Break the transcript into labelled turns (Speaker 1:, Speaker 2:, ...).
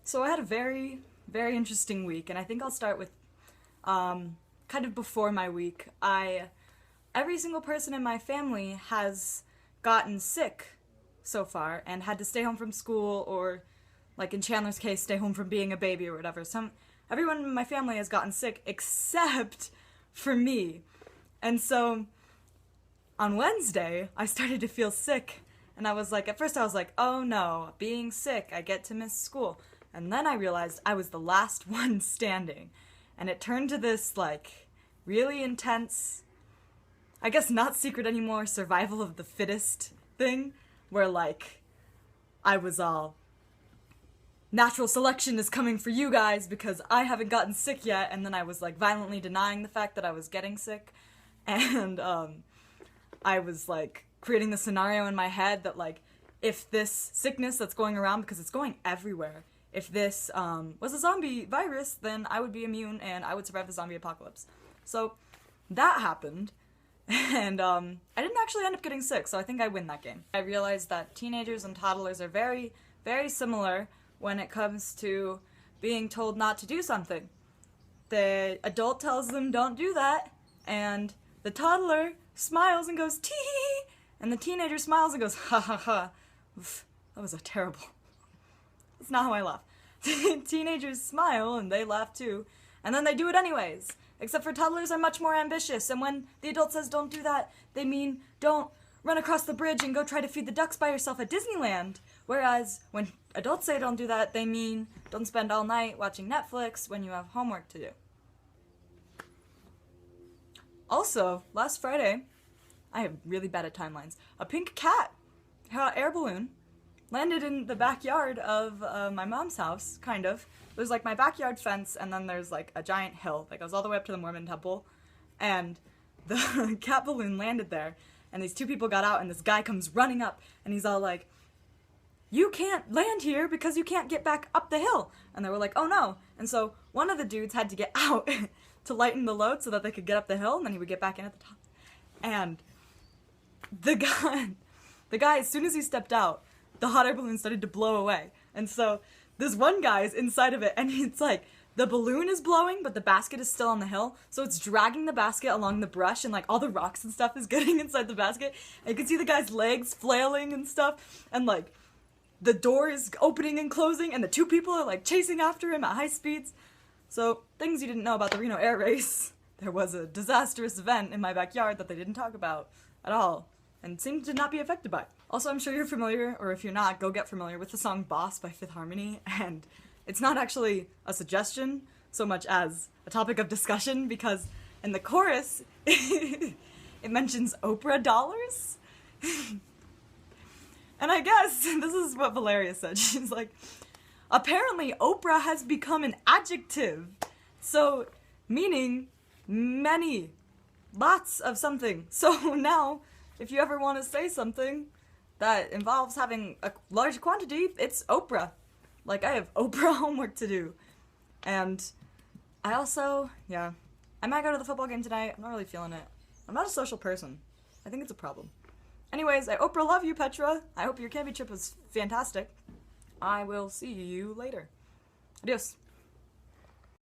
Speaker 1: So I had a very, very interesting week, and I think I'll start with kind of before my week. Every single person in my family has gotten sick so far and had to stay home from school, or like in Chandler's case, stay home from being a baby or whatever. Everyone in my family has gotten sick except for me. And so on Wednesday, I started to feel sick. And I was like, at first I was like, oh no, being sick, I get to miss school. And then I realized I was the last one standing. And it turned to this, like, really intense, I guess not secret anymore, survival of the fittest thing, where, like, I was all, natural selection is coming for you guys because I haven't gotten sick yet. And then I was, like, violently denying the fact that I was getting sick. And, I was, like, creating the scenario in my head that, like, if this sickness that's going around, because it's going everywhere, if this was a zombie virus, then I would be immune and I would survive the zombie apocalypse. So that happened, and I didn't actually end up getting sick, so I think I win that game. I realized that teenagers and toddlers are very, very similar when it comes to being told not to do something. The adult tells them don't do that, and the toddler smiles and goes tee, and the teenager smiles and goes ha ha ha. Oof, that was terrible. That's not how I laugh. Teenagers smile and they laugh too, and then they do it anyways. Except for toddlers are much more ambitious, and when the adult says don't do that, they mean don't run across the bridge and go try to feed the ducks by yourself at Disneyland. Whereas when adults say don't do that, they mean don't spend all night watching Netflix when you have homework to do. Also, last Friday, I am really bad at timelines, a pink cat, air balloon, landed in the backyard of my mom's house, kind of. There's like my backyard fence, and then there's like a giant hill that goes all the way up to the Mormon temple, and the cat balloon landed there, and these two people got out, and this guy comes running up, and he's all like, you can't land here because you can't get back up the hill. And they were like, oh no. And so one of the dudes had to get out to lighten the load so that they could get up the hill, and then he would get back in at the top. And the guy, as soon as he stepped out, the hot air balloon started to blow away. And so this one guy is inside of it, and it's like, the balloon is blowing, but the basket is still on the hill, so it's dragging the basket along the brush, and like all the rocks and stuff is getting inside the basket. And you can see the guy's legs flailing and stuff, and like the door is opening and closing, and the two people are like chasing after him at high speeds. So, things you didn't know about the Reno air race. There was a disastrous event in my backyard that they didn't talk about at all, and seemed to not be affected by. Also, I'm sure you're familiar, or if you're not, go get familiar with the song Boss by Fifth Harmony, and it's not actually a suggestion so much as a topic of discussion, because in the chorus, it mentions Oprah dollars. And I guess this is what Valeria said. She's like, apparently Oprah has become an adjective. So, meaning many, lots of something. So now, if you ever want to say something that involves having a large quantity, it's Oprah. Like, I have Oprah homework to do. And I also, I might go to the football game tonight. I'm not really feeling it. I'm not a social person. I think it's a problem. Anyways, I Oprah love you, Petra. I hope your camping trip was fantastic. I will see you later. Adios.